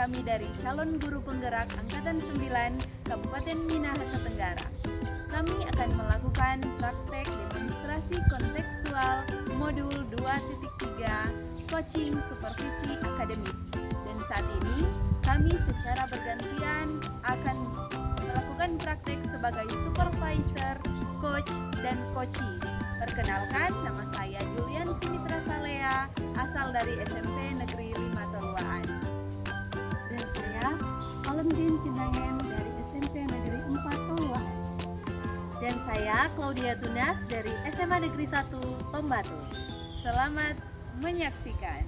kami dari calon guru penggerak Angkatan 9 Kabupaten Minahasa Tenggara. Kami akan melakukan praktek demonstrasi kontekstual modul 2.3 coaching supervisi akademik. Dan saat ini kami secara bergantian akan melakukan praktek sebagai supervisor, coach, dan coachee. Perkenalkan, nama saya Julian Simitra Salea, asal dari SMP Negeri 5 Toluaan. Dan saya Valentin Tindangen dari SMP Negeri 4 Toluaan. Dan saya Claudia Tunas dari SMA Negeri 1 Tombatu. Selamat menyaksikan.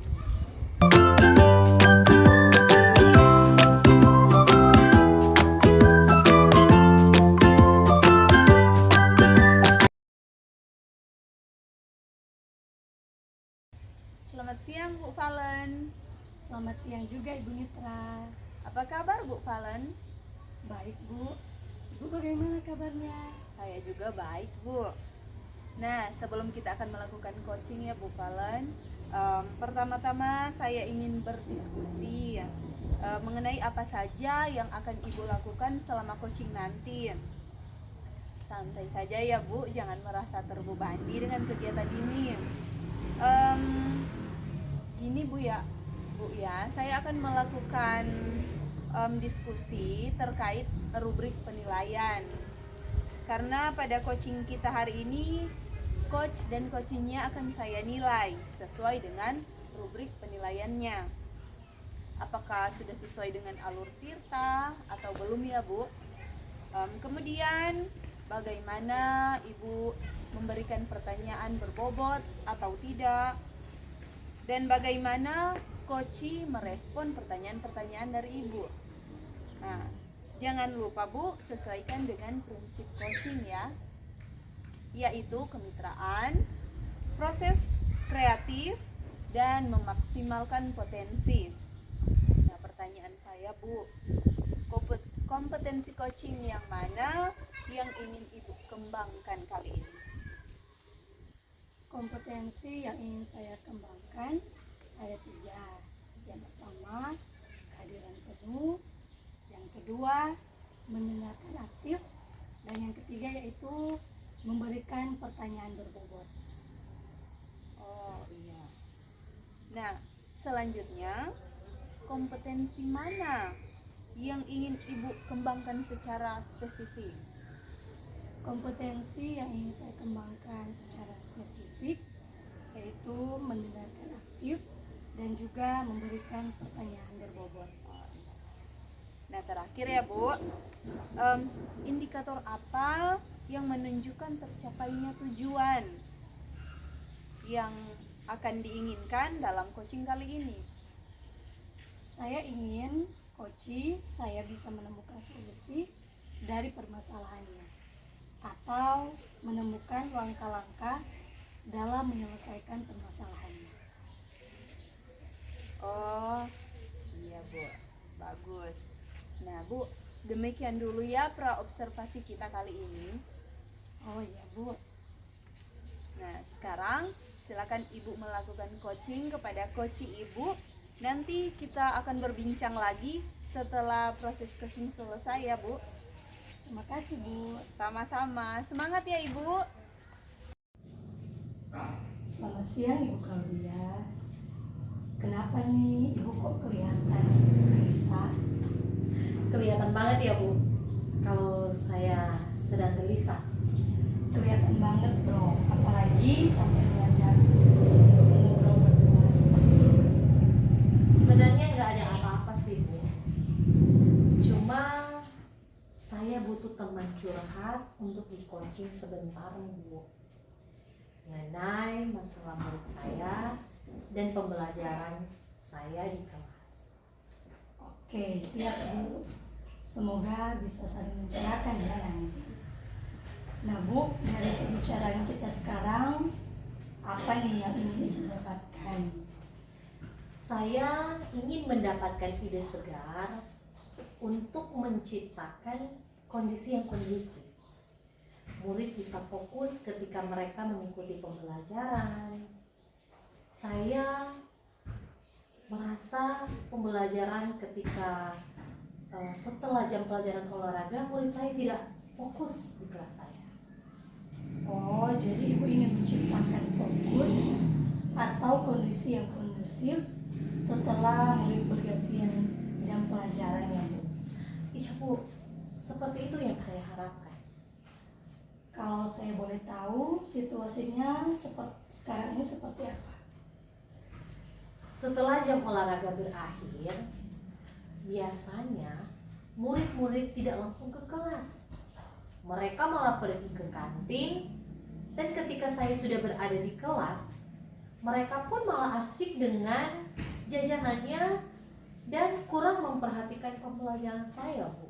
Selamat siang Bu Valen. Selamat siang juga Ibu Mitra. Apa kabar Bu Valen? Baik Bu. Ibu bagaimana kabarnya? Saya juga baik Bu. Nah, sebelum kita akan melakukan coaching ya Bu Valen, pertama-tama saya ingin berdiskusi mengenai apa saja yang akan Ibu lakukan selama coaching nanti. Santai saja ya Bu, jangan merasa terbebani dengan kegiatan ini. Gini Bu ya, saya akan melakukan diskusi terkait rubrik penilaian. Karena pada coaching kita hari ini, coach dan coachingnya akan saya nilai sesuai dengan rubrik penilaiannya. Apakah sudah sesuai dengan alur Tirta atau belum ya Bu? Kemudian bagaimana Ibu memberikan pertanyaan berbobot atau tidak? Dan bagaimana coachee merespon pertanyaan-pertanyaan dari Ibu. Nah, jangan lupa Bu, sesuaikan dengan prinsip coaching ya, yaitu kemitraan, proses kreatif, dan memaksimalkan potensi. Nah, pertanyaan saya Bu, kompetensi coaching yang mana yang ingin Ibu kembangkan kali ini? Kompetensi yang ingin saya kembangkan ada 3. Yang pertama, kehadiran penuh. Yang kedua, mendengarkan aktif. Dan yang ketiga yaitu memberikan pertanyaan berbobot. Oh iya. Nah, selanjutnya, kompetensi mana yang ingin Ibu kembangkan secara spesifik? Kompetensi yang ingin saya kembangkan secara spesifik yaitu mendengarkan aktif dan juga memberikan pertanyaan berbobot. Nah, terakhir ya Bu, indikator apa yang menunjukkan tercapainya tujuan yang akan diinginkan dalam coaching kali ini? Saya ingin coaching saya bisa menemukan solusi dari permasalahannya atau menemukan langkah-langkah dalam menyelesaikan permasalahannya. Oh iya Bu, bagus. Nah Bu, demikian dulu ya pra-observasi kita kali ini. Oh iya Bu. Nah, sekarang silakan Ibu melakukan coaching kepada coachee Ibu. Nanti kita akan berbincang lagi setelah proses coaching selesai ya Bu. Terima kasih Bu. Sama-sama, semangat ya Ibu. Selamat siang Ibu Claudia. Kenapa nih Ibu kok kelihatan gelisah? Kelihatan banget ya Bu, kalau saya sedang gelisah. Kelihatan banget dong, apalagi sampai diajak ngobrol berdua seperti ini. Sebenarnya nggak ada apa-apa sih Bu, cuma saya butuh teman curhat untuk di coaching sebentar Bu, mengenai masalah murid saya dan pembelajaran saya di kelas. Oke, siap Bu. Semoga bisa saling mencerahkan ya nanti. Nah Bu, dari pembicaraan kita sekarang, apa nih yang ingin Ibu dapatkan? Saya ingin mendapatkan ide segar untuk menciptakan kondisi yang kondusif. Murid bisa fokus ketika mereka mengikuti pembelajaran. Saya merasa pembelajaran ketika setelah jam pelajaran olahraga murid saya tidak fokus di kelas saya. Oh, jadi ibu ingin menciptakan fokus atau kondisi yang kondusif setelah murid bergantian jam pelajaran ya Bu? Iya Bu, seperti itu yang saya harapkan. Kalau saya boleh tahu situasinya sekarang ini seperti apa? Setelah jam olahraga berakhir, biasanya murid-murid tidak langsung ke kelas. Mereka malah pergi ke kantin, dan ketika saya sudah berada di kelas, mereka pun malah asik dengan jajanannya dan kurang memperhatikan pembelajaran saya, Bu.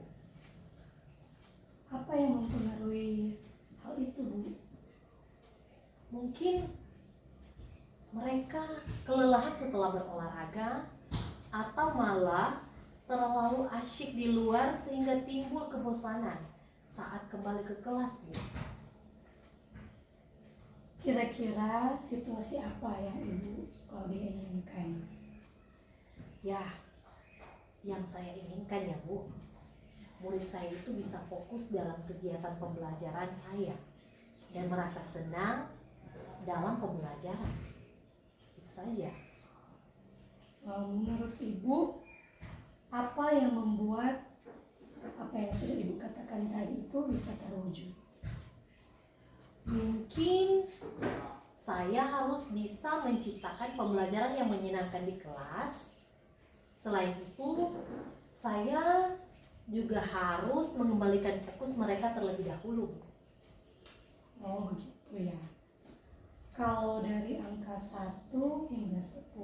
Apa yang mempengaruhi hal itu, Bu? Mungkin mereka kelelahan setelah berolahraga atau malah terlalu asyik di luar sehingga timbul kebosanan saat kembali ke kelas, Bu. Kira-kira situasi apa yang Ibu Claudia inginkan? Ya, yang saya inginkan ya Bu, murid saya itu bisa fokus dalam kegiatan pembelajaran saya dan merasa senang dalam pembelajaran. Itu saja. Menurut Ibu, apa yang membuat apa yang sudah Ibu katakan tadi itu bisa terwujud? Mungkin saya harus bisa menciptakan pembelajaran yang menyenangkan di kelas. Selain itu, saya juga harus mengembalikan fokus mereka terlebih dahulu. Oh begitu ya. Kalau dari angka 1 hingga 10,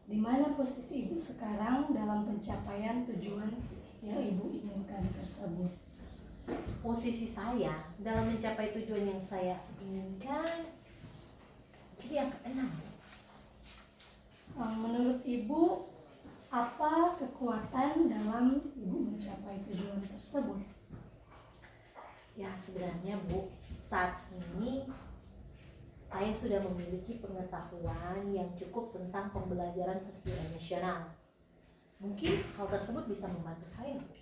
di mana posisi Ibu sekarang dalam pencapaian tujuan yang Ibu inginkan tersebut? Posisi saya dalam mencapai tujuan yang saya inginkan mungkin di angka 6. Menurut Ibu, apa kekuatan dalam Ibu mencapai tujuan tersebut? Ya sebenarnya Bu, saat ini saya sudah memiliki pengetahuan yang cukup tentang pembelajaran sosial emosional. Mungkin hal tersebut bisa membantu saya, Bu.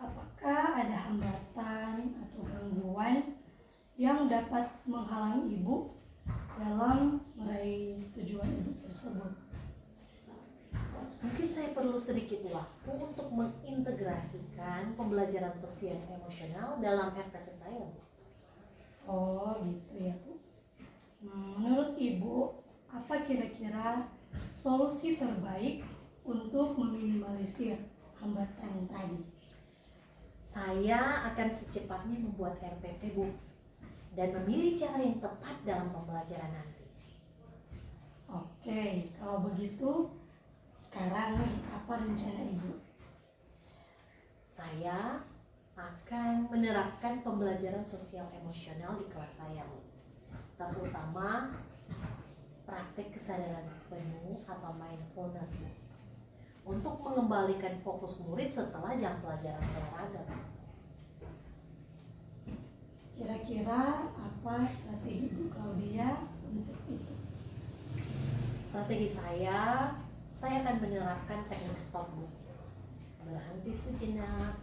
Apakah ada hambatan atau gangguan yang dapat menghalangi Ibu dalam meraih tujuan Ibu tersebut? Mungkin saya perlu sedikit waktu untuk mengintegrasikan pembelajaran sosial emosional dalam RPP saya, Bu. Oh gitu ya Bu. Menurut Ibu, apa kira-kira solusi terbaik untuk meminimalisir hambatan tadi? Saya akan secepatnya membuat RPP, Bu, dan memilih cara yang tepat dalam pembelajaran nanti. Oke, kalau begitu sekarang nih, apa rencana Ibu? Saya akan menerapkan pembelajaran sosial emosional di kelas saya, Bu. Terutama praktek kesadaran penuh atau mindfulness, Bu, untuk mengembalikan fokus murid setelah jam pelajaran olahraga, Bu. Kira-kira apa strategi Ibu Claudia untuk itu? Strategi saya akan menerapkan teknik stop, Bu. Berhenti sejenak,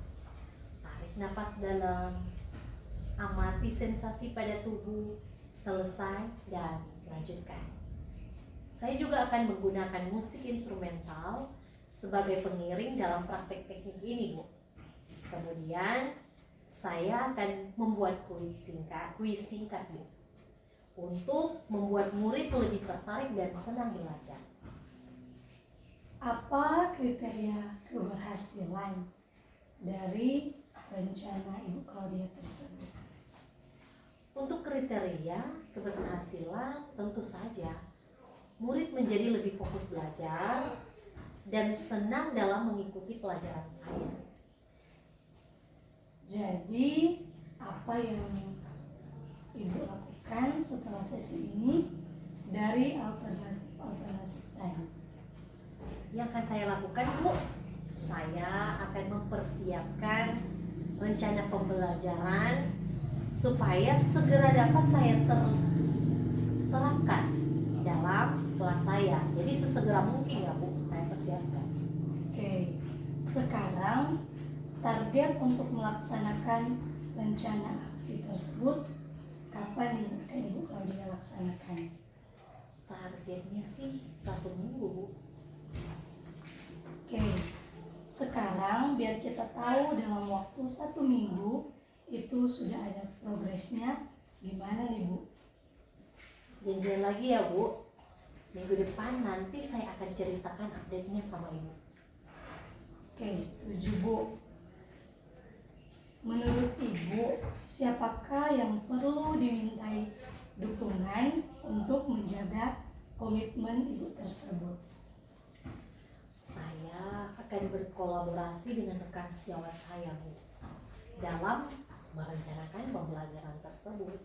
tarik napas dalam, amati sensasi pada tubuh, selesai, dan lanjutkan. Saya juga akan menggunakan musik instrumental sebagai pengiring dalam praktek teknik ini, Bu. Kemudian saya akan membuat kuis singkat, Bu, untuk membuat murid lebih tertarik dan senang belajar. Apa kriteria keberhasilan dari rencana Ibu Claudia tersebut? Untuk kriteria keberhasilan, tentu saja murid menjadi lebih fokus belajar dan senang dalam mengikuti pelajaran saya. Jadi, apa yang Ibu lakukan setelah sesi ini dari alternatif-alternatif tadi? Yang akan saya lakukan, Bu, saya akan mempersiapkan rencana pembelajaran supaya segera dapat saya terapkan dalam kelas saya. Jadi sesegera mungkin ya Bu, saya persiapkan. Oke, sekarang target untuk melaksanakan rencana aksi tersebut kapan nih akan Ibu Claudia laksanakan? Targetnya sih 1 minggu Bu. Oke, sekarang biar kita tahu dalam waktu 1 minggu itu sudah ada progresnya gimana nih Bu? Janjian lagi ya Bu. Minggu depan nanti saya akan ceritakan update-nya sama Ibu. Oke, setuju Bu. Menurut Ibu, siapakah yang perlu dimintai dukungan untuk menjaga komitmen Ibu tersebut? Saya akan berkolaborasi dengan rekan sejawat saya Bu, dalam merencanakan pembelajaran tersebut.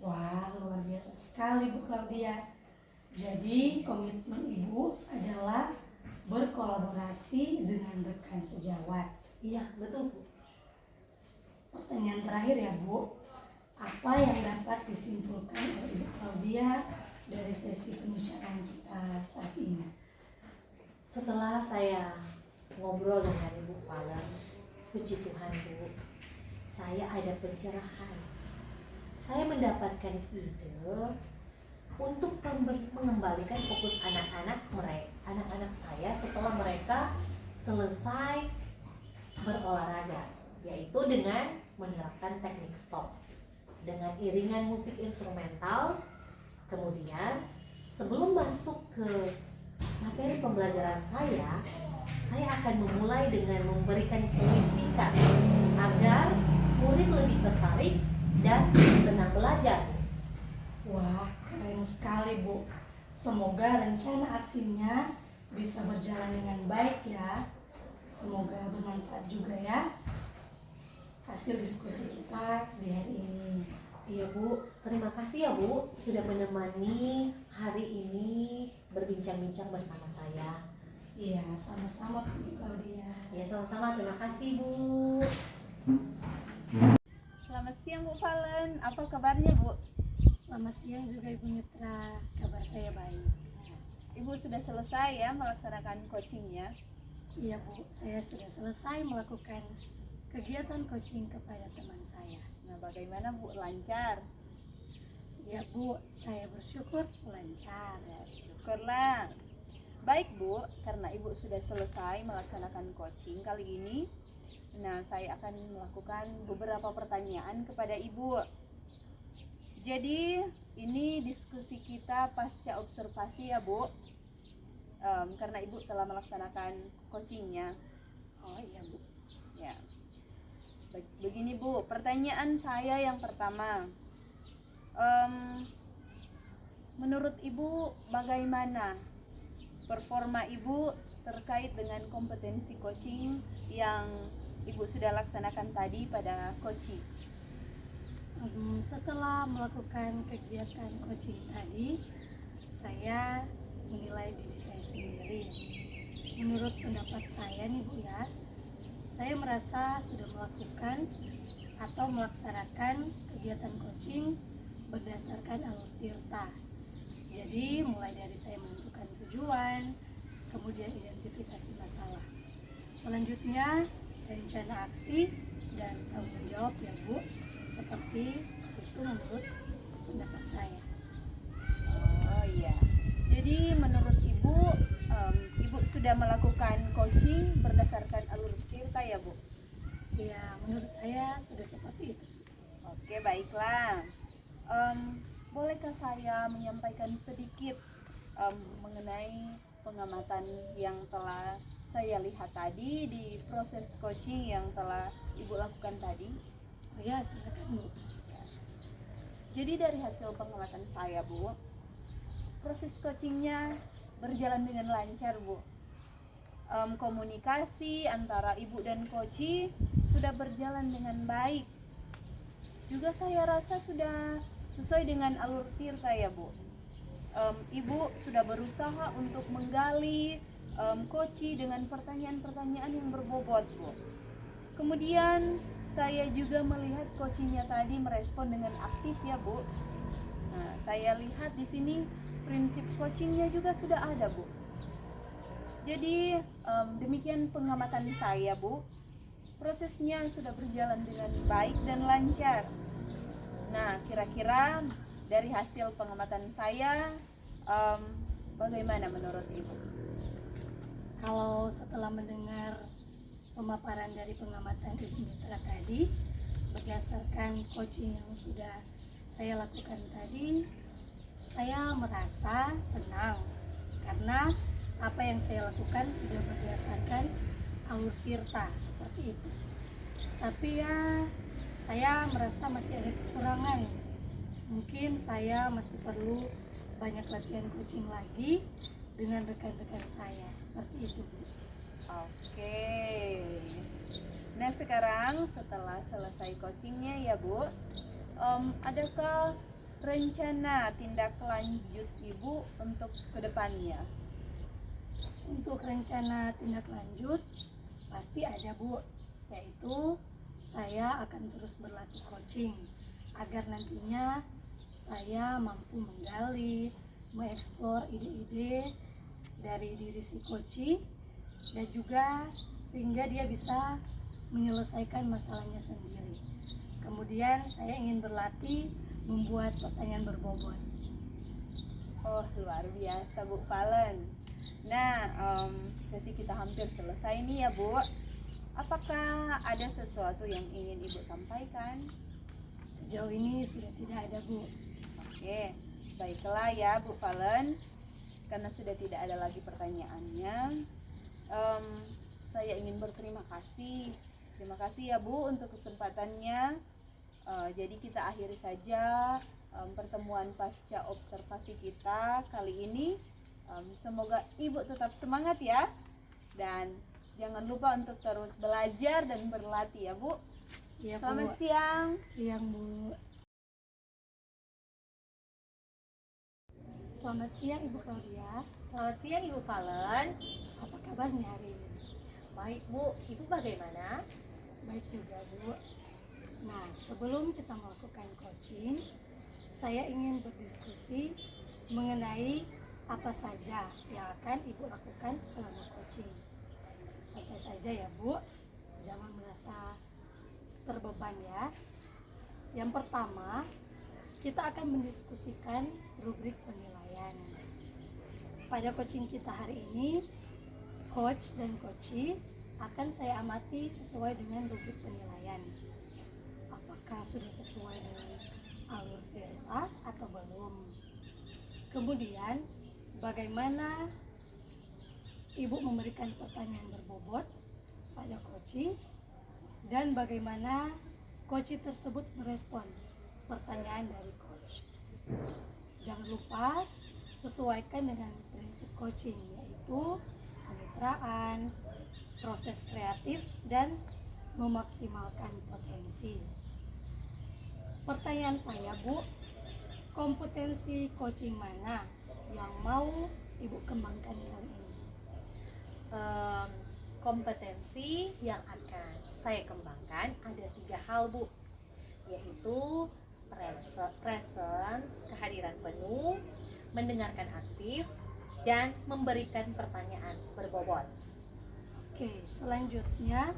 Wah, luar biasa sekali Bu Claudia. Jadi komitmen Ibu adalah berkolaborasi dengan rekan sejawat. Iya betul Bu. Pertanyaan terakhir ya Bu, apa yang dapat disimpulkan oleh Ibu Claudia dari sesi pembicaraan kita saat ini? Setelah saya ngobrol dengan Ibu Valen, puji Tuhan Bu, saya ada pencerahan. Saya mendapatkan ide untuk mengembalikan fokus anak-anak saya setelah mereka selesai berolahraga, yaitu dengan menerapkan teknik stop dengan iringan musik instrumental. Kemudian sebelum masuk ke materi pembelajaran saya akan memulai dengan memberikan kuis singkat agar murid lebih tertarik dan senang belajar. Wah, keren sekali Bu. Semoga rencana aksinya bisa berjalan dengan baik ya. Semoga bermanfaat juga ya hasil diskusi kita di hari ini. Iya Bu, terima kasih ya Bu sudah menemani hari ini berbincang-bincang bersama saya. Iya, sama-sama Bu Claudia. Ya sama-sama, terima kasih Bu. Selamat siang Bu Valen, apa kabarnya Bu? Selamat siang juga Ibu Mitra, kabar saya baik. Ibu sudah selesai ya melaksanakan coachingnya? Iya Bu, saya sudah selesai melakukan kegiatan coaching kepada teman saya. Nah bagaimana Bu, lancar? Ya Bu, saya bersyukur lancar. Ya, syukurlah. Baik Bu, karena Ibu sudah selesai melaksanakan coaching kali ini, nah saya akan melakukan beberapa pertanyaan kepada Ibu. Jadi ini diskusi kita pasca observasi ya Bu, karena Ibu telah melaksanakan coachingnya. Oh iya Bu. Ya. Begini Bu, pertanyaan saya yang pertama, menurut Ibu bagaimana performa Ibu terkait dengan kompetensi coaching yang Ibu sudah laksanakan tadi pada coaching? Setelah melakukan kegiatan coaching tadi, saya menilai diri saya sendiri. Menurut pendapat saya nih Bu ya, saya merasa sudah melakukan atau melaksanakan kegiatan coaching berdasarkan alur tirta. Jadi mulai dari saya menentukan tujuan, kemudian identifikasi masalah. Selanjutnya rencana aksi dan tanggung jawab ya Bu. Seperti itu menurut pendapat saya. Oh iya. Jadi menurut Ibu, Ibu sudah melakukan coaching berdasarkan alur tirta ya Bu? Ya, menurut saya sudah seperti itu. Oke, baiklah. Bolehkah saya menyampaikan sedikit mengenai pengamatan yang telah saya lihat tadi di proses coaching yang telah Ibu lakukan tadi? Oh ya, silakan Bu. Jadi dari hasil pengamatan saya Bu, proses coachingnya berjalan dengan lancar Bu. Komunikasi antara Ibu dan coach sudah berjalan dengan baik. Juga saya rasa sudah sesuai dengan alur tirta ya Bu. Ibu sudah berusaha untuk menggali coach dengan pertanyaan-pertanyaan yang berbobot Bu. Kemudian saya juga melihat coachingnya tadi merespon dengan aktif ya Bu. Nah, saya lihat di sini prinsip coachingnya juga sudah ada, Bu. Jadi demikian pengamatan saya, Bu. Prosesnya sudah berjalan dengan baik dan lancar. Nah, kira-kira dari hasil pengamatan saya, bagaimana menurut Ibu? Kalau setelah mendengar pemaparan dari pengamatan Ibu Mitra tadi, berdasarkan coaching yang sudah saya lakukan tadi, saya merasa senang karena apa yang saya lakukan sudah berdasarkan alur tirta seperti itu. Tapi ya, saya merasa masih ada kekurangan. Mungkin saya masih perlu banyak latihan coaching lagi dengan rekan-rekan saya seperti itu, Bu. Oke. Nah, sekarang setelah selesai coachingnya ya, Bu, adakah rencana tindak lanjut Ibu untuk kedepannya? Untuk rencana tindak lanjut pasti ada, Bu, yaitu saya akan terus berlatih coaching agar nantinya saya mampu menggali, mengeksplor ide-ide dari diri si coaching dan juga sehingga dia bisa menyelesaikan masalahnya sendiri. Kemudian saya ingin berlatih membuat pertanyaan berbobot. Oh, luar biasa, Bu Valen. Nah, sesi kita hampir selesai nih ya, Bu. Apakah ada sesuatu yang ingin Ibu sampaikan? Sejauh ini sudah tidak ada, Bu. Oke, baiklah ya, Bu Valen. Karena sudah tidak ada lagi pertanyaannya, saya ingin berterima kasih. Terima kasih ya, Bu, untuk kesempatannya. Jadi kita akhiri saja pertemuan pasca observasi kita kali ini. Semoga Ibu tetap semangat ya, dan jangan lupa untuk terus belajar dan berlatih ya, Bu. Ya, Selamat Bu. siang. Siang, Bu. Selamat siang, Ibu Claudia. Selamat siang Ibu Valen. Apa kabarnya hari ini? Baik Bu, Ibu bagaimana? Baik juga, Bu. Nah, sebelum kita melakukan coaching, saya ingin berdiskusi mengenai apa saja yang akan Ibu lakukan selama coaching. Santai saja ya, Bu. Jangan merasa terbeban ya. Yang pertama, kita akan mendiskusikan rubrik penilaian. Pada coaching kita hari ini, coach dan coachee akan saya amati sesuai dengan rubrik penilaian. Apakah sudah sesuai dengan alur tirta atau belum? Kemudian, bagaimana Ibu memberikan pertanyaan berbobot pada coachee dan bagaimana coachee tersebut merespon pertanyaan dari coach. Jangan lupa sesuaikan dengan prinsip coaching, yaitu kemitraan, proses kreatif, dan memaksimalkan potensi. Pertanyaan saya, Bu, kompetensi coaching mana yang mau Ibu kembangkan kali ini? Kompetensi yang akan saya kembangkan ada 3 hal Bu, yaitu presence, kehadiran penuh, mendengarkan aktif, dan memberikan pertanyaan berbobot. Oke, selanjutnya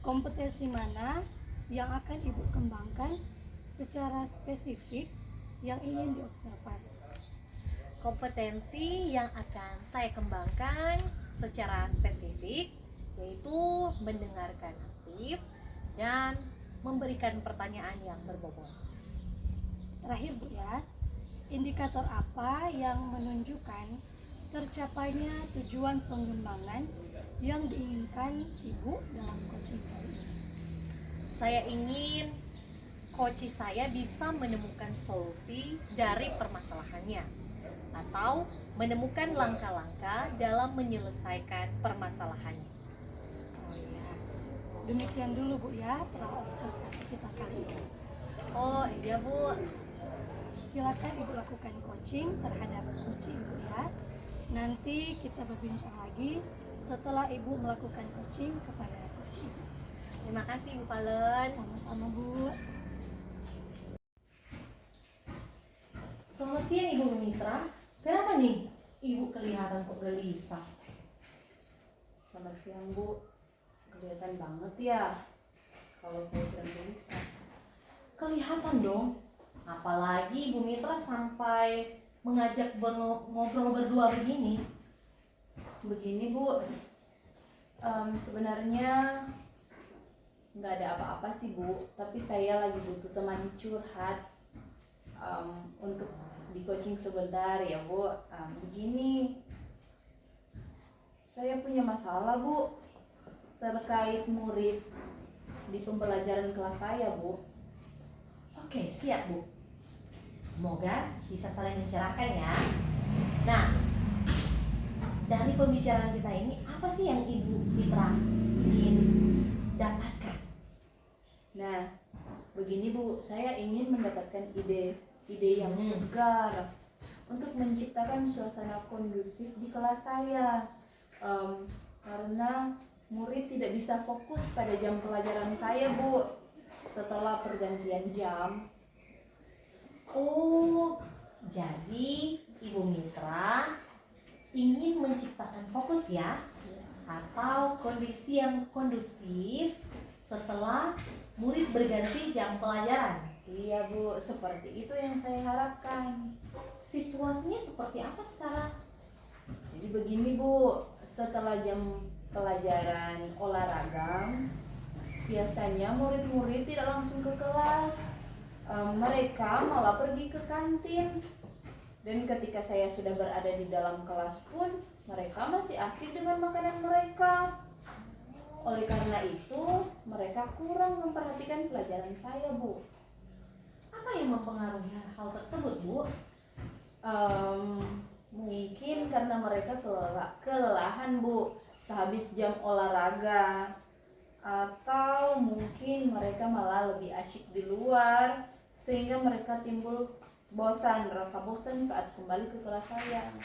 kompetensi mana yang akan Ibu kembangkan secara spesifik yang ingin diobservasi? Kompetensi yang akan saya kembangkan secara spesifik yaitu mendengarkan aktif dan memberikan pertanyaan yang berbobot. Terakhir, Bu ya, indikator apa yang menunjukkan tercapainya tujuan pengembangan yang diinginkan Ibu dalam coaching kali ini? Saya ingin coach saya bisa menemukan solusi dari permasalahannya atau menemukan langkah-langkah dalam menyelesaikan permasalahannya. Oh ya, demikian dulu Bu ya observasi kita kali ini. Oh iya Bu. Silakan Ibu lakukan coaching terhadap coaching Ibu ya. Nanti kita berbincang lagi setelah Ibu melakukan coaching kepada coaching. Terima kasih Bu Valen. Sama-sama Bu. Selamat siang Ibu Mitra. Kenapa nih Ibu kelihatan kok gelisah? Selamat siang Bu, kelihatan banget ya kalau saya sedang gelisah. Kelihatan dong. Apalagi Ibu Mitra sampai mengajak ngobrol berdua begini. Begini Bu, sebenarnya nggak ada apa-apa sih Bu, tapi saya lagi butuh teman curhat untuk di coaching sebentar ya Bu. Begini, saya punya masalah Bu terkait murid di pembelajaran kelas saya Bu. Oke, siap Bu. Semoga bisa saling mencerahkan ya. Nah, dari pembicaraan kita ini, apa sih yang Ibu Mitra ingin dapatkan? Nah, begini Bu, saya ingin mendapatkan ide yang segar untuk menciptakan suasana kondusif di kelas saya. Karena murid tidak bisa fokus pada jam pelajaran saya Bu setelah pergantian jam. Oh, jadi Ibu Mitra ingin menciptakan fokus ya, atau kondisi yang kondusif setelah murid berganti jam pelajaran. Iya Bu, seperti itu yang saya harapkan. Situasinya seperti apa sekarang? Jadi begini Bu, setelah jam pelajaran olahraga, biasanya murid-murid tidak langsung ke kelas. Mereka malah pergi ke kantin. Dan ketika saya sudah berada di dalam kelas pun, mereka masih asik dengan makanan mereka. Oleh karena itu, mereka kurang memperhatikan pelajaran saya Bu. Apa yang mempengaruhi hal tersebut, Bu? Mungkin karena mereka kelelahan Bu sehabis jam olahraga, atau mungkin mereka malah lebih asyik di luar sehingga mereka timbul rasa bosan saat kembali ke kelas saya.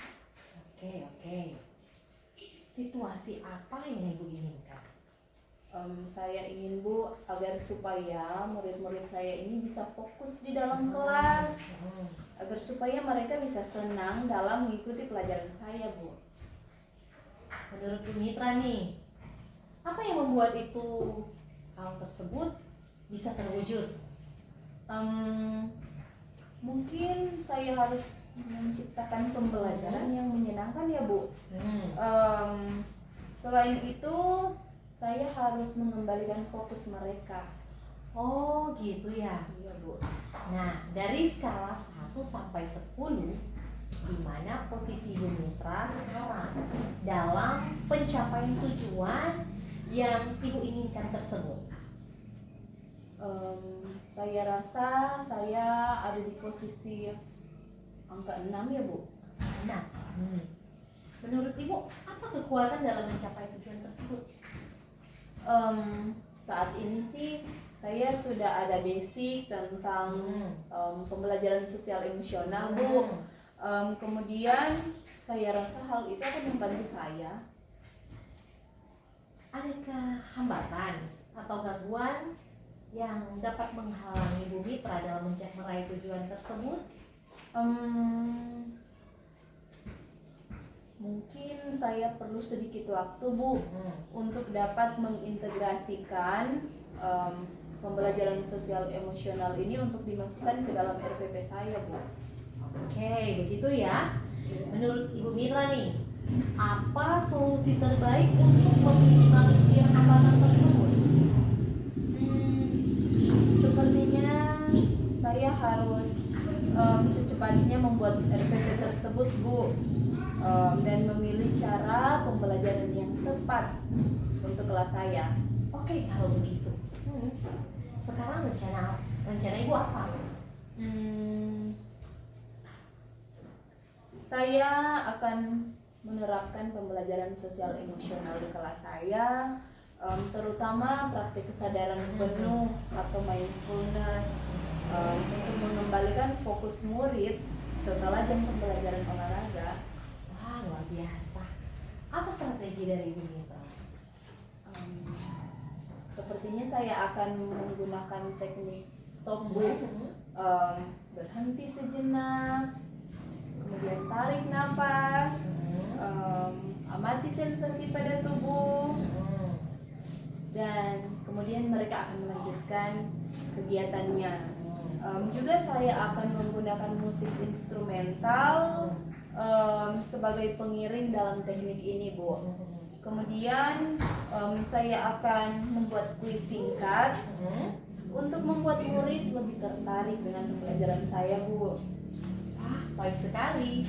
Oke. Situasi apa yang Ibu inginkan? Saya ingin Bu agar supaya murid-murid saya ini bisa fokus di dalam kelas, agar supaya mereka bisa senang dalam mengikuti pelajaran saya Bu. Menurut Bu Mitra nih, apa yang membuat hal tersebut bisa terwujud? Mungkin saya harus menciptakan pembelajaran yang menyenangkan ya Bu. Selain itu, saya harus mengembalikan fokus mereka. Oh gitu ya. Iya Bu. Nah, dari skala 1 sampai 10, di mana posisi Bu Mitra sekarang dalam pencapaian tujuan yang Ibu inginkan tersebut? Saya rasa saya ada di posisi angka 6 ya Bu. Nah, menurut Ibu, apa kekuatan dalam mencapai tujuan tersebut? Saat ini sih saya sudah ada basic tentang pembelajaran sosial emosional Bu. Kemudian saya rasa hal itu akan membantu saya. Adakah hambatan atau gangguan yang dapat menghalangi Bu Mitra dalam meraih tujuan tersebut? Mungkin saya perlu sedikit waktu Bu untuk dapat mengintegrasikan pembelajaran sosial emosional ini untuk dimasukkan ke dalam RPP saya Bu. Oke, begitu ya. Menurut Ibu Mitra nih, apa solusi terbaik untuk meminimalisir hambatan tersebut? Sepertinya saya harus secepatnya membuat RPP tersebut Bu, dan memilih cara pembelajaran yang tepat untuk kelas saya. Oke, kalau begitu. Sekarang rencana Ibu apa? Saya akan menerapkan pembelajaran sosial emosional di kelas saya, terutama praktik kesadaran penuh atau mindfulness, untuk mengembalikan fokus murid setelah jam pembelajaran olahraga. Wah, luar biasa. Apa strategi dari Ibu Mitra? Sepertinya saya akan menggunakan teknik stop Bu, berhenti sejenak, kemudian tarik nafas, amati sensasi pada tubuh, dan kemudian mereka akan melanjutkan kegiatannya. Juga saya akan menggunakan musik instrumental sebagai pengiring dalam teknik ini, Bu. Kemudian saya akan membuat kuis singkat untuk membuat murid lebih tertarik dengan pembelajaran saya, Bu. Wah, baik sekali.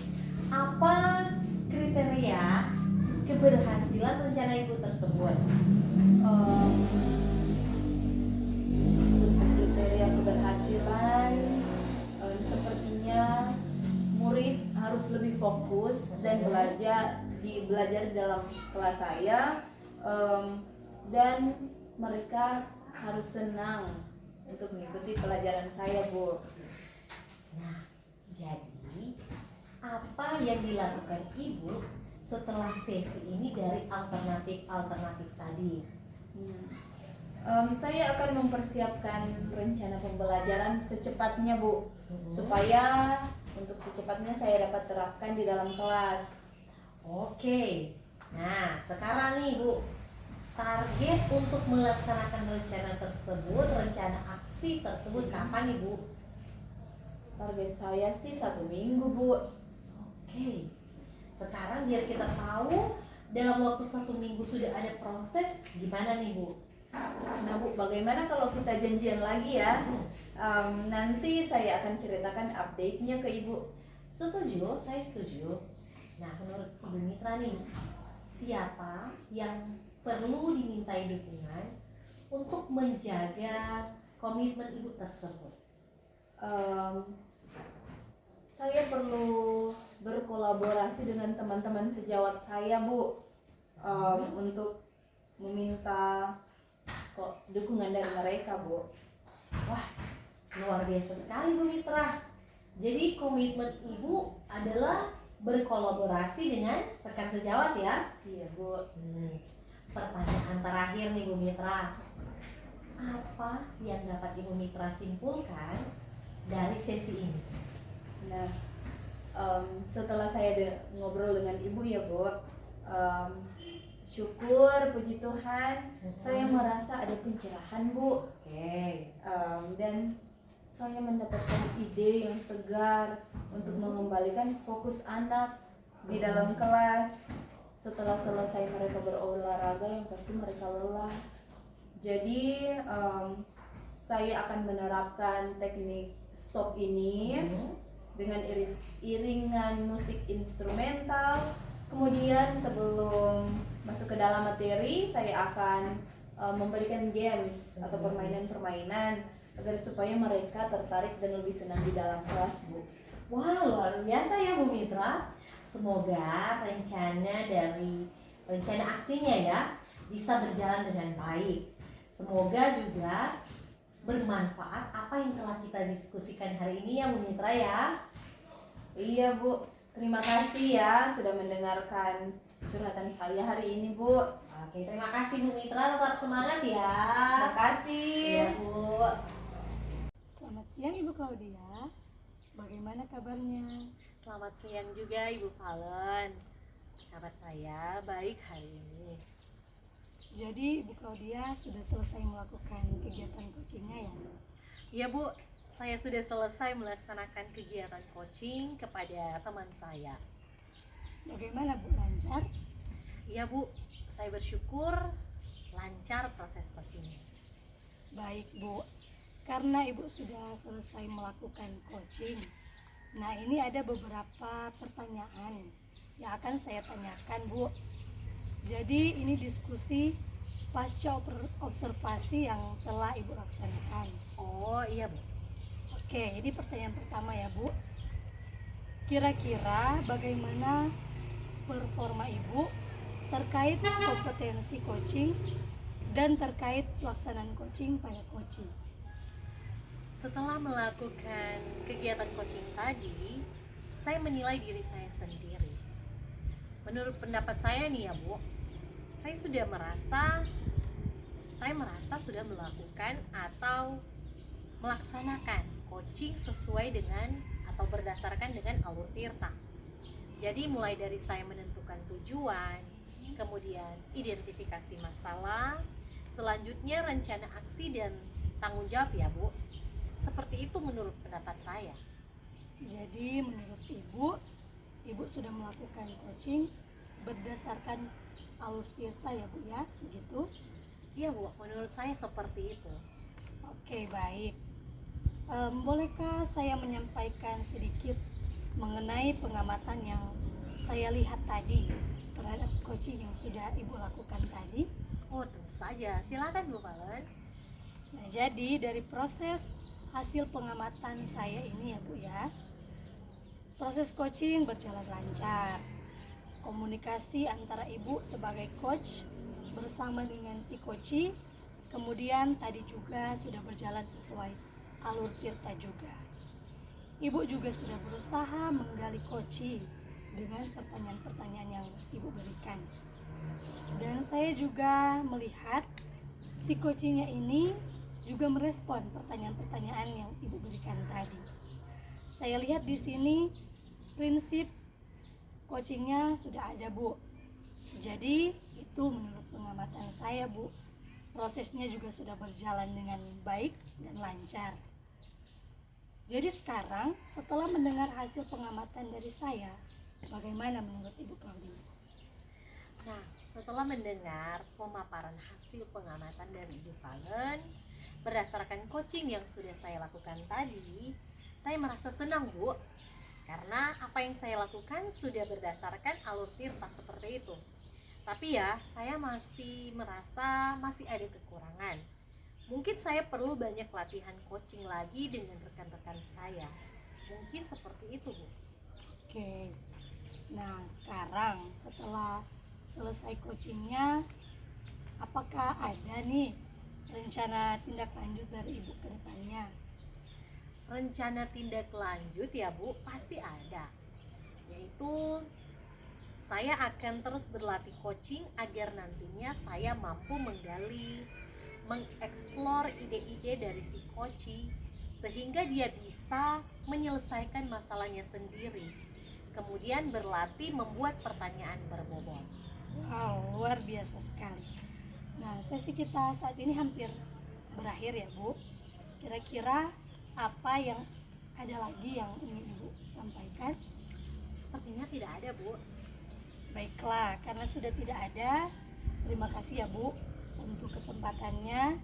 Apa kriteria keberhasilan rencana Ibu tersebut? Untuk kriteria keberhasilan, sepertinya murid harus lebih fokus dan belajar di dalam kelas saya, dan mereka harus senang untuk mengikuti pelajaran saya, Bu. Nah, jadi apa yang dilakukan Ibu setelah sesi ini dari alternatif tadi? Saya akan mempersiapkan rencana pembelajaran secepatnya, Bu, supaya untuk secepatnya saya dapat terapkan di dalam kelas. Oke. Nah, sekarang nih Bu, target untuk melaksanakan rencana tersebut, rencana aksi tersebut kapan nih Bu? Target saya sih 1 minggu, Bu. Oke. Sekarang biar kita tahu dalam waktu 1 minggu sudah ada proses, gimana nih Bu? Nah, Bu, bagaimana kalau kita janjian lagi ya? Nanti saya akan ceritakan update-nya ke Ibu. Setuju, saya setuju. Nah, menurut Ibu Mitra nih, siapa yang perlu dimintai dukungan untuk menjaga komitmen Ibu tersebut? Saya perlu berkolaborasi dengan teman-teman sejawat saya, Bu, untuk meminta dukungan dari mereka, Bu. Wah, luar biasa sekali Bu Mitra. Jadi komitmen Ibu adalah berkolaborasi dengan rekan sejawat ya? Iya, Bu. Pertanyaan terakhir nih Bu Mitra. Apa yang dapat Ibu Mitra simpulkan dari sesi ini? Nah, setelah saya ngobrol dengan Ibu ya, Bu, syukur, puji Tuhan, saya merasa ada pencerahan, Bu. Oke. Dan saya mendapatkan ide yang segar untuk mengembalikan fokus anak di dalam kelas. Setelah selesai mereka berolahraga, yang pasti mereka lelah. Jadi saya akan menerapkan teknik stop ini dengan iringan musik instrumental. Kemudian sebelum masuk ke dalam materi, saya akan memberikan games atau permainan-permainan agar supaya mereka tertarik dan lebih senang di dalam kelas, Bu. Wah, luar biasa ya Bu Mitra. Semoga rencana aksinya ya bisa berjalan dengan baik. Semoga juga bermanfaat apa yang telah kita diskusikan hari ini ya Bu Mitra ya. Iya, Bu. Terima kasih ya sudah mendengarkan curhatan saya hari ini, Bu. Oke, terima kasih Bu Mitra, tetap semangat ya. Terima kasih. Iya Bu. Selamat siang Ibu Claudia. Bagaimana kabarnya? Selamat siang juga Ibu Valen. Kabar saya baik hari ini. Jadi Ibu Claudia sudah selesai melakukan kegiatan coachingnya ya? Iya Bu, saya sudah selesai melaksanakan kegiatan coaching kepada teman saya. Bagaimana Bu, lancar? Iya Bu, saya bersyukur lancar proses coachingnya. Baik Bu, karena Ibu sudah selesai melakukan coaching, nah ini ada beberapa pertanyaan yang akan saya tanyakan Bu. Jadi ini diskusi pasca observasi yang telah Ibu laksanakan. Oh iya Bu. Oke, ini pertanyaan pertama ya Bu. Kira-kira bagaimana performa Ibu terkait kompetensi coaching dan terkait pelaksanaan coaching pada coaching? Setelah melakukan kegiatan coaching tadi, saya menilai diri saya sendiri. Menurut pendapat saya nih ya Bu, saya merasa sudah melakukan atau melaksanakan coaching sesuai dengan atau berdasarkan dengan Alur Tirta. Jadi mulai dari saya menentukan tujuan, kemudian identifikasi masalah, selanjutnya rencana aksi dan tanggung jawab ya Bu. Seperti itu menurut pendapat saya. Jadi menurut Ibu sudah melakukan coaching berdasarkan alur tirta ya Bu ya, begitu? Iya Bu, menurut saya seperti itu. Oke, baik. Bolehkah saya menyampaikan sedikit mengenai pengamatan yang saya lihat tadi terhadap coaching yang sudah Ibu lakukan tadi? Oh tentu saja, silakan Bu Valen. Nah, jadi dari proses hasil pengamatan saya ini ya Bu ya, proses coaching berjalan lancar. Komunikasi antara Ibu sebagai coach bersama dengan si coachee, kemudian tadi juga sudah berjalan sesuai alur tirta juga. Ibu juga sudah berusaha menggali coachee dengan pertanyaan-pertanyaan yang Ibu berikan. Dan saya juga melihat si coachingnya ini juga merespon pertanyaan-pertanyaan yang Ibu berikan tadi. Saya lihat di sini prinsip coachingnya sudah ada Bu. Jadi itu menurut pengamatan saya Bu, prosesnya juga sudah berjalan dengan baik dan lancar. Jadi sekarang setelah mendengar hasil pengamatan dari saya, bagaimana menurut Ibu Claudia? Nah, setelah mendengar pemaparan hasil pengamatan dari Ibu Valen berdasarkan coaching yang sudah saya lakukan tadi, saya merasa senang Bu, karena apa yang saya lakukan sudah berdasarkan alur tirta seperti itu. Tapi ya, saya masih merasa masih ada kekurangan. Mungkin saya perlu banyak latihan coaching lagi dengan rekan-rekan saya. Mungkin seperti itu Bu. Oke. Nah, sekarang setelah selesai coachingnya, apakah ada nih rencana tindak lanjut dari Ibu ke depannya? Rencana tindak lanjut ya Bu, pasti ada. Yaitu saya akan terus berlatih coaching agar nantinya saya mampu menggali, mengeksplor ide-ide dari si coachee sehingga dia bisa menyelesaikan masalahnya sendiri. Kemudian berlatih membuat pertanyaan berbobot. Wow, luar biasa sekali. Nah, sesi kita saat ini hampir berakhir ya Bu. Kira-kira apa yang ada lagi yang ingin Ibu sampaikan? Sepertinya tidak ada Bu. Baiklah, karena sudah tidak ada, terima kasih ya Bu untuk kesempatannya.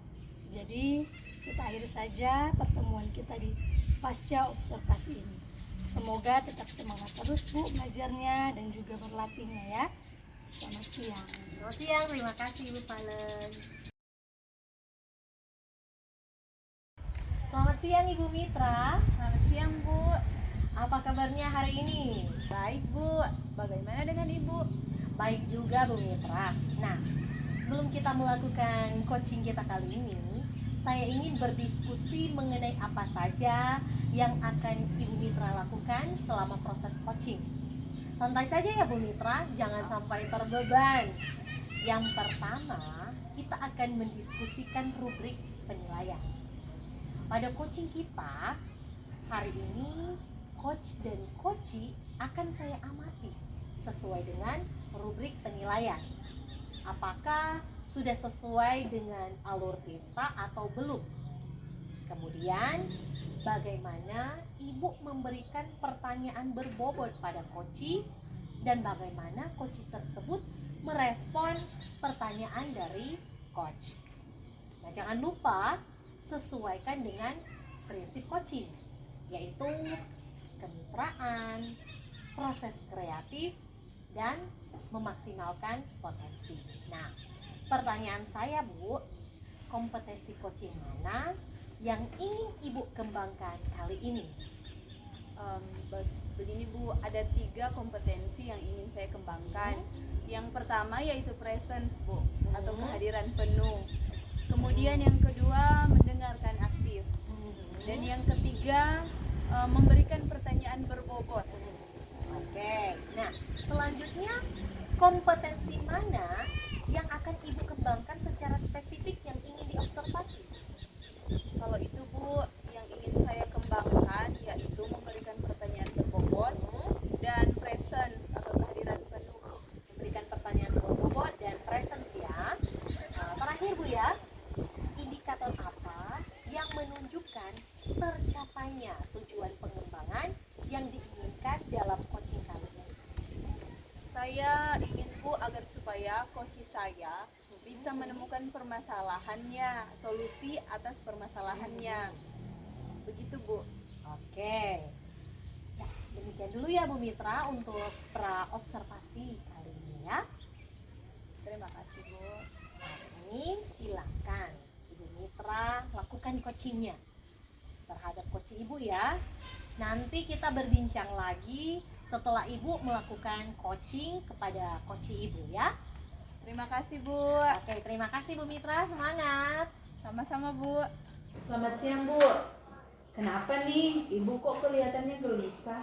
Jadi kita akhiri saja pertemuan kita di pasca observasi ini. Semoga tetap semangat terus Bu belajarnya dan juga berlatihnya ya. Selamat siang. Selamat siang, terima kasih Ibu Valen. Selamat siang Ibu Mitra. Selamat siang Bu. Apa kabarnya hari ini? Baik Bu, bagaimana dengan Ibu? Baik juga Bu Mitra. Nah, sebelum kita melakukan coaching kita kali ini, saya ingin berdiskusi mengenai apa saja yang akan Ibu Mitra lakukan selama proses coaching. Santai saja ya Bu Mitra, jangan sampai terbeban. Yang pertama, kita akan mendiskusikan rubrik penilaian. Pada coaching kita hari ini, coach dan coachee akan saya amati sesuai dengan rubrik penilaian. Apakah sudah sesuai dengan alur tirta atau belum? Kemudian, bagaimana Ibu memberikan pertanyaan berbobot pada coachee dan bagaimana coachee tersebut merespon pertanyaan dari coach. Nah, jangan lupa sesuaikan dengan prinsip coaching, yaitu kemitraan, proses kreatif, dan memaksimalkan potensi. Nah, pertanyaan saya Bu, kompetensi coaching mana yang ingin Ibu kembangkan kali ini? Begini Bu, ada 3 kompetensi yang ingin saya kembangkan. Yang pertama yaitu presence Bu, atau kehadiran penuh. Kemudian yang kedua mendengarkan aktif. Dan yang ketiga memberikan pertanyaan berbobot. Oke, nah selanjutnya kompetensi mana yang akan Ibu kembangkan secara spesifik yang ingin diobservasi? Kalau itu Bu, yang ingin saya kembangkan yaitu memberikan pertanyaan berbobot dan presence apanya tujuan pengembangan yang diinginkan dalam coaching kali ini? Saya ingin Bu agar supaya coach saya bisa menemukan permasalahannya, solusi atas permasalahannya. Begitu Bu. Oke. Nah, demikian dulu ya Bu Mitra untuk pra-observasi kali ini ya. Terima kasih Bu. Saat ini silakan Ibu Mitra lakukan coachingnya terhadap coach Ibu ya. Nanti kita berbincang lagi setelah Ibu melakukan coaching kepada coach Ibu ya. Terima kasih Bu. Oke, terima kasih Bu Mitra, semangat. Sama-sama Bu. Selamat siang Bu. Kenapa nih Ibu kok kelihatannya gelisah?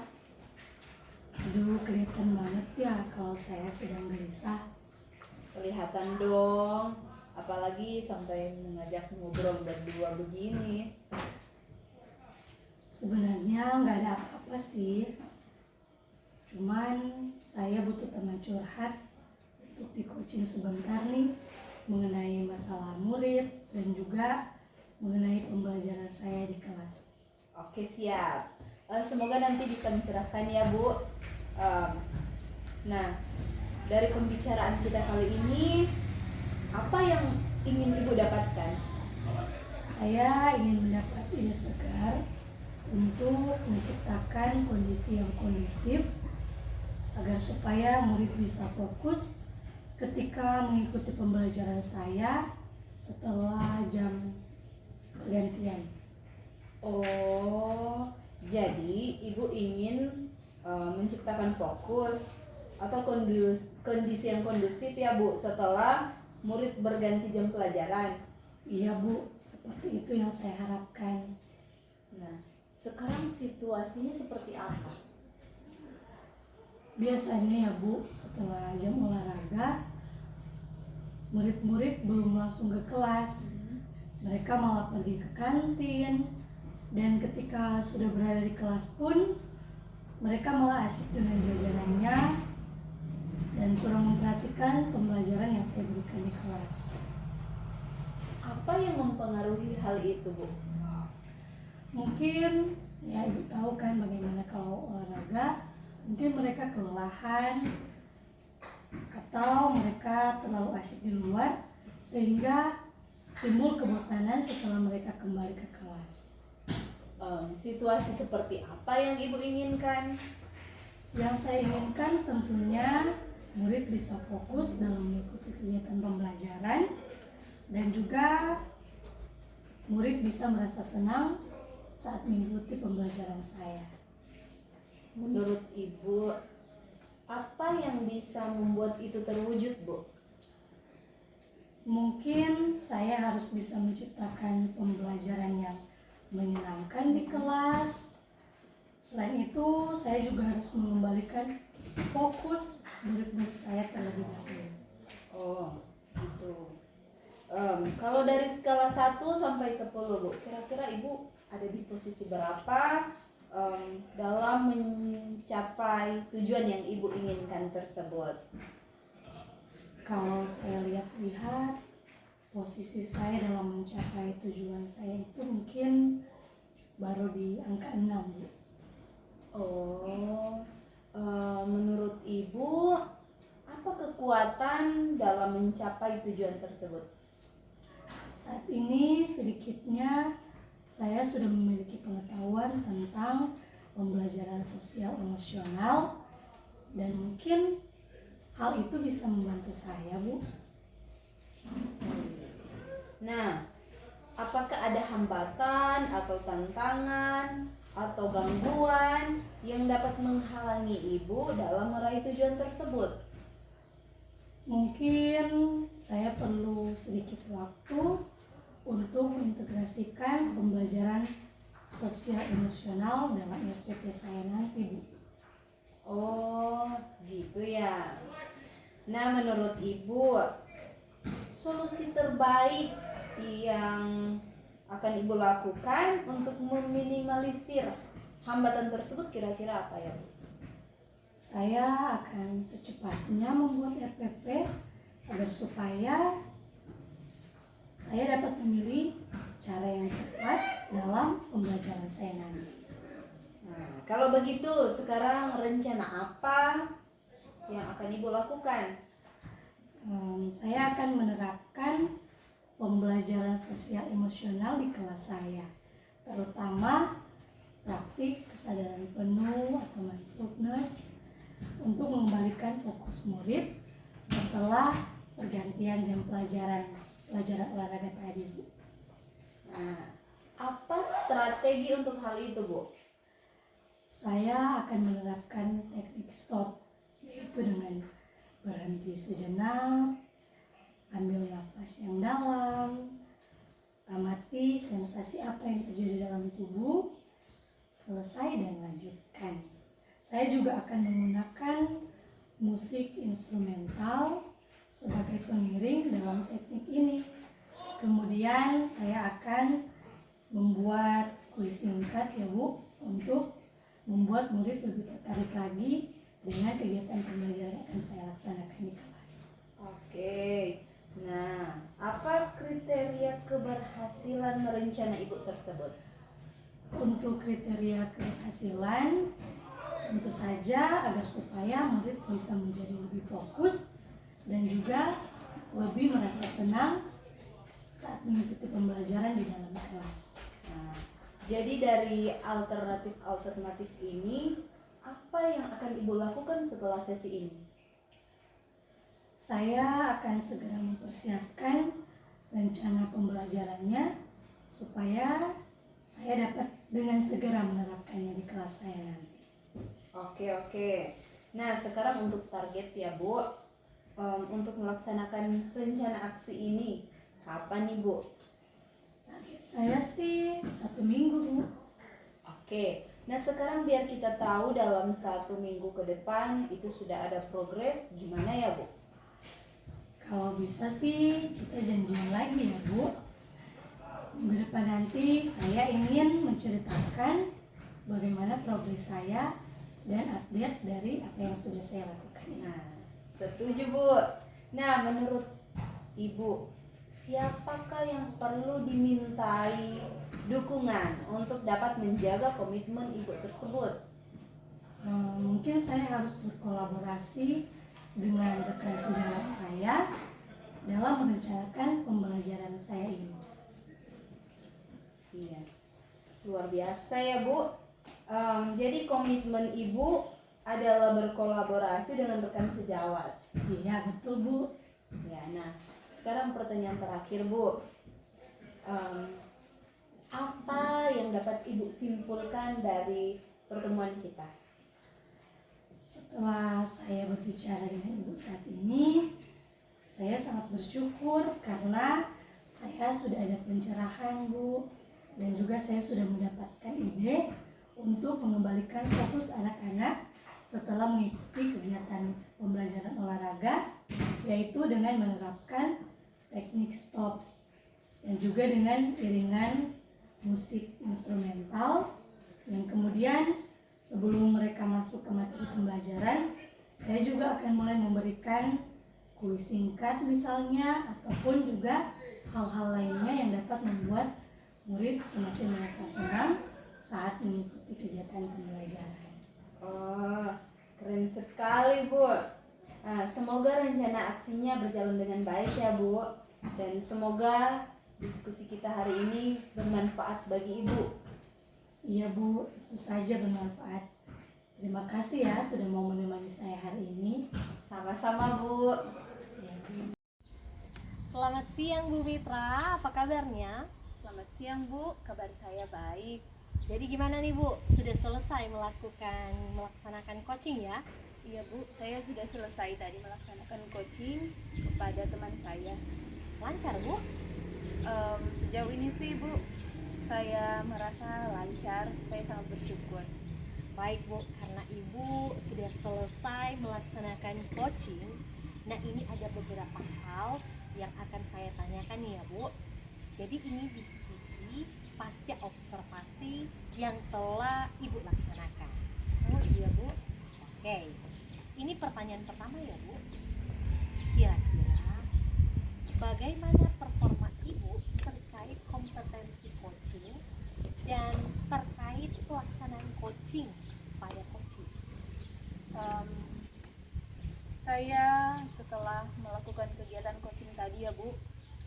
Aduh, kelihatan banget ya kalau saya sedang gelisah. Kelihatan dong. Apalagi sampai mengajak ngobrol berdua begini. Sebenarnya nggak ada apa-apa sih. Cuman saya butuh teman curhat untuk di coaching sebentar nih mengenai masalah murid dan juga mengenai pembelajaran saya di kelas. Oke siap. Semoga nanti bisa mencerahkan ya Bu. Nah, dari pembicaraan kita kali ini, apa yang ingin Ibu dapatkan? Saya ingin mendapat ide segar untuk menciptakan kondisi yang kondusif agar supaya murid bisa fokus ketika mengikuti pembelajaran saya setelah jam pergantian. Oh, jadi Ibu ingin menciptakan fokus atau kondisi yang kondusif ya Bu setelah murid berganti jam pelajaran. Iya Bu, seperti itu yang saya harapkan. Nah, sekarang situasinya seperti apa? Biasanya ya Bu, setelah jam olahraga, murid-murid belum langsung ke kelas. Mereka malah pergi ke kantin. Dan ketika sudah berada di kelas pun, mereka malah asyik dengan jajanannya dan kurang memperhatikan pembelajaran yang saya berikan di kelas. Apa yang mempengaruhi hal itu Bu? Mungkin ya Ibu tahu kan bagaimana kalau olahraga, mungkin mereka kelelahan atau mereka terlalu asyik di luar sehingga timbul kebosanan setelah mereka kembali ke kelas. Situasi seperti apa yang Ibu inginkan? Yang saya inginkan tentunya murid bisa fokus dalam mengikuti kegiatan pembelajaran dan juga murid bisa merasa senang saat mengikuti pembelajaran saya. Menurut Ibu, apa yang bisa membuat itu terwujud Bu? Mungkin saya harus bisa menciptakan pembelajaran yang menyenangkan di kelas. Selain itu, saya juga harus mengembalikan fokus murid-murid saya terlebih dahulu. Oh, gitu. Kalau dari skala 1 sampai 10 Bu, kira-kira Ibu ada di posisi berapa dalam mencapai tujuan yang Ibu inginkan tersebut? Kalau saya lihat-lihat, posisi saya dalam mencapai tujuan saya itu mungkin baru di angka 6 Bu. Oh, menurut Ibu, apa kekuatan dalam mencapai tujuan tersebut? Saat ini sedikitnya saya sudah memiliki pengetahuan tentang pembelajaran sosial emosional dan mungkin hal itu bisa membantu saya Bu. Nah, apakah ada hambatan atau tantangan atau gangguan yang dapat menghalangi Ibu dalam meraih tujuan tersebut? Mungkin saya perlu sedikit waktu untuk mengintegrasikan pembelajaran sosial emosional dalam RPP saya nanti Bu. Oh, gitu ya. Nah, menurut Ibu, solusi terbaik yang akan Ibu lakukan untuk meminimalisir hambatan tersebut kira-kira apa ya Bu? Saya akan secepatnya membuat RPP agar supaya saya dapat memilih cara yang tepat dalam pembelajaran saya nanti. Nah, kalau begitu sekarang rencana apa yang akan Ibu lakukan? Saya akan menerapkan pembelajaran sosial emosional di kelas saya, terutama praktik kesadaran penuh atau mindfulness untuk mengembalikan fokus murid setelah pergantian jam pelajaran olahraga tadi, Bu. Nah, apa strategi untuk hal itu, Bu? Saya akan menerapkan teknik stop, yaitu dengan berhenti sejenak, ambil nafas yang dalam, amati sensasi apa yang terjadi dalam tubuh, selesai dan lanjutkan. Saya juga akan menggunakan musik instrumental sebagai pengiring dalam teknik ini. Kemudian saya akan membuat kuis singkat ya Bu, untuk membuat murid lebih tertarik lagi dengan kegiatan pembelajaran yang akan saya laksanakan di kelas. Oke. Nah, apa kriteria keberhasilan rencana Ibu tersebut? Untuk kriteria keberhasilan, tentu saja agar supaya murid bisa menjadi lebih fokus dan juga lebih merasa senang saat mengikuti pembelajaran di dalam kelas. Nah, jadi dari alternatif ini, apa yang akan Ibu lakukan setelah sesi ini? Saya akan segera mempersiapkan rencana pembelajarannya supaya saya dapat dengan segera menerapkannya di kelas saya nanti. Oke. Nah, sekarang untuk target ya, Bu. Untuk melaksanakan rencana aksi ini, kapan nih, Bu? Target saya sih 1 minggu, Bu. Oke. Nah, sekarang biar kita tahu dalam 1 minggu ke depan itu sudah ada progres, gimana ya, Bu? Kalau bisa sih kita janjian lagi ya, Bu. Minggu depan nanti saya ingin menceritakan bagaimana progres saya dan update dari apa yang sudah saya lakukan. Nah, setuju, Bu. Nah, menurut Ibu, siapakah yang perlu dimintai dukungan untuk dapat menjaga komitmen Ibu tersebut? Mungkin saya harus berkolaborasi dengan rekan sejawat saya dalam merencanakan pembelajaran saya ini. Iya, luar biasa ya, Bu. Jadi komitmen Ibu adalah berkolaborasi dengan rekan sejawat. Iya, betul, Bu. Ya, nah sekarang pertanyaan terakhir, Bu. Apa yang dapat Ibu simpulkan dari pertemuan kita? Setelah saya berbicara dengan Ibu saat ini, saya sangat bersyukur karena saya sudah ada pencerahan, Bu, dan juga saya sudah mendapatkan ide untuk mengembalikan fokus anak-anak setelah mengikuti kegiatan pembelajaran olahraga, yaitu dengan menerapkan teknik stop dan juga dengan iringan musik instrumental yang kemudian sebelum mereka masuk ke materi pembelajaran, saya juga akan mulai memberikan kuis singkat misalnya, ataupun juga hal-hal lainnya yang dapat membuat murid semakin merasa senang saat mengikuti kegiatan pembelajaran. Oh, keren sekali, Bu. Nah, semoga rencana aksinya berjalan dengan baik ya, Bu. Dan semoga diskusi kita hari ini bermanfaat bagi Ibu. Iya, Bu, itu saja bermanfaat. Terima kasih ya sudah mau menemani saya hari ini. Sama-sama, Bu. Ya, Bu. Selamat siang Bu Mitra, apa kabarnya? Selamat siang, Bu. Kabar saya baik. Jadi gimana nih Bu? Sudah selesai melaksanakan coaching ya? Iya, Bu. Saya sudah selesai tadi melaksanakan coaching kepada teman saya. Lancar Bu? Sejauh ini sih, Bu, saya merasa lancar. Saya sangat bersyukur. Baik Bu, karena Ibu sudah selesai melaksanakan coaching. Nah ini ada beberapa hal yang akan saya tanyakan nih ya Bu. Jadi ini diskusi pasca observasi yang telah Ibu laksanakan. Oh iya Bu. Oke. Ini pertanyaan pertama ya Bu. Kira-kira bagaimana performa Ibu terkait kompetensi coaching dan terkait pelaksanaan coaching pada coaching. Saya setelah melakukan kegiatan coaching tadi ya Bu,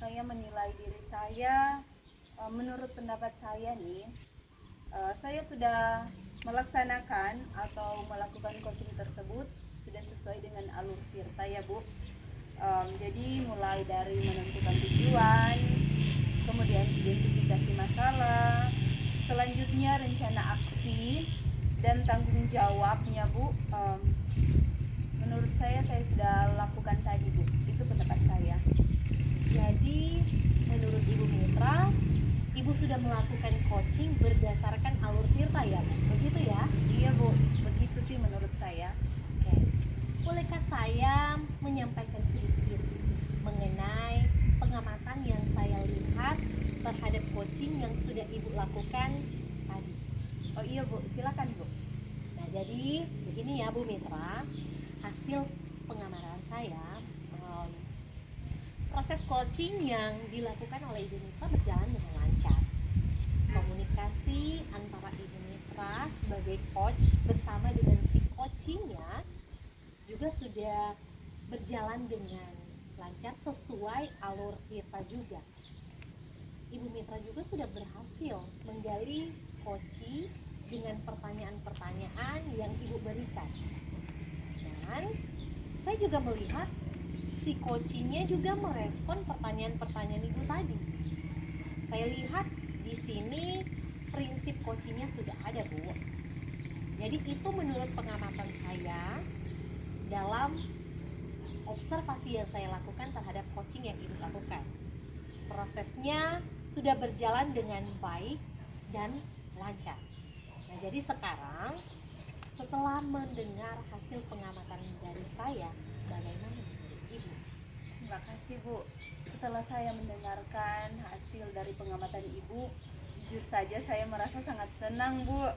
saya menilai diri saya, menurut pendapat saya nih, saya sudah melaksanakan atau melakukan coaching tersebut sudah sesuai dengan alur Tirta ya Bu. Jadi mulai dari menentukan tujuan, kemudian identifikasi masalah, selanjutnya rencana aksi dan tanggung jawabnya Bu. Menurut saya sudah lakukan tadi Bu, itu pendapat saya. Jadi menurut Ibu Mitra, Ibu sudah melakukan coaching berdasarkan alur Tirta ya Bu? Begitu ya? Iya Bu, begitu sih menurut saya. Oke. Bolehkah saya menyampaikan sedikit mengenai pengamatan yang saya lihat terhadap coaching yang sudah Ibu lakukan tadi? Oh iya Bu, silakan Bu. Nah, jadi begini ya Bu Mitra, hasil pengamatan saya, proses coaching yang dilakukan oleh Ibu Mitra berjalan dengan lancar. Komunikasi antara Ibu Mitra sebagai coach bersama dengan si coachingnya juga sudah berjalan dengan lancar sesuai alur Tirta juga. Ibu Mitra juga sudah berhasil menggali coaching dengan pertanyaan-pertanyaan yang Ibu berikan. Dan saya juga melihat si coachingnya juga merespon pertanyaan-pertanyaan Ibu tadi. Saya lihat di sini prinsip coachingnya sudah ada Bu. Jadi itu menurut pengamatan saya dalam observasi yang saya lakukan terhadap coaching yang Ibu lakukan. Prosesnya sudah berjalan dengan baik dan lancar. Nah, jadi sekarang setelah mendengar hasil pengamatan dari saya, bagaimana menurut Ibu? Terima kasih Bu. Setelah saya mendengarkan hasil dari pengamatan Ibu, jujur saja saya merasa sangat senang Bu,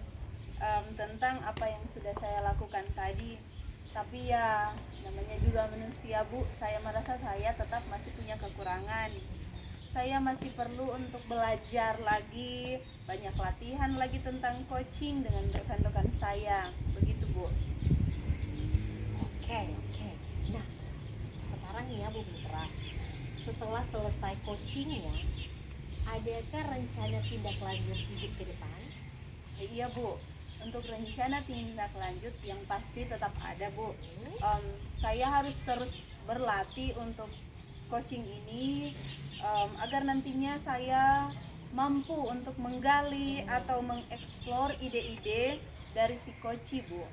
tentang apa yang sudah saya lakukan tadi. Tapi ya namanya juga manusia Bu, saya merasa saya tetap masih punya kekurangan. Saya masih perlu untuk belajar lagi, banyak latihan lagi tentang coaching dengan rekan-rekan saya. Begitu Bu. Oke. Nah, sekarang ya Bu Mitra, setelah selesai coachingnya, adakah rencana tindak lanjut Ibu ke depan? Iya Bu, untuk rencana tindak lanjut yang pasti tetap ada Bu. Saya harus terus berlatih untuk coaching ini, agar nantinya saya mampu untuk menggali atau mengeksplor ide-ide dari si coach Bu,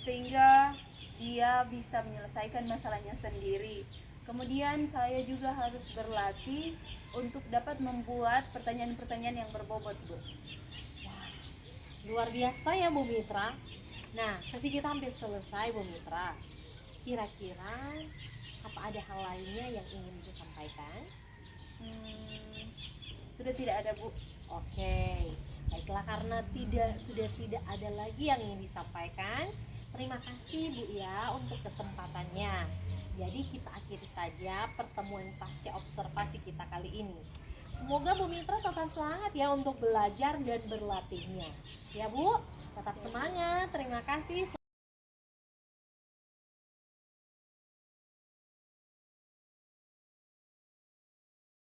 sehingga dia bisa menyelesaikan masalahnya sendiri. Kemudian saya juga harus berlatih untuk dapat membuat pertanyaan-pertanyaan yang berbobot Bu. Luar biasa ya Bu Mitra. Nah, sesi kita hampir selesai Bu Mitra. Kira-kira apa ada hal lainnya yang ingin disampaikan? Sudah tidak ada Bu. Oke, baiklah, karena sudah tidak ada lagi yang ingin disampaikan. Terima kasih Bu ya untuk kesempatannya. Jadi kita akhiri saja pertemuan pasca observasi kita kali ini. Semoga Bu Mitra tetap semangat ya untuk belajar dan berlatihnya. Ya Bu, tetap semangat. Terima kasih.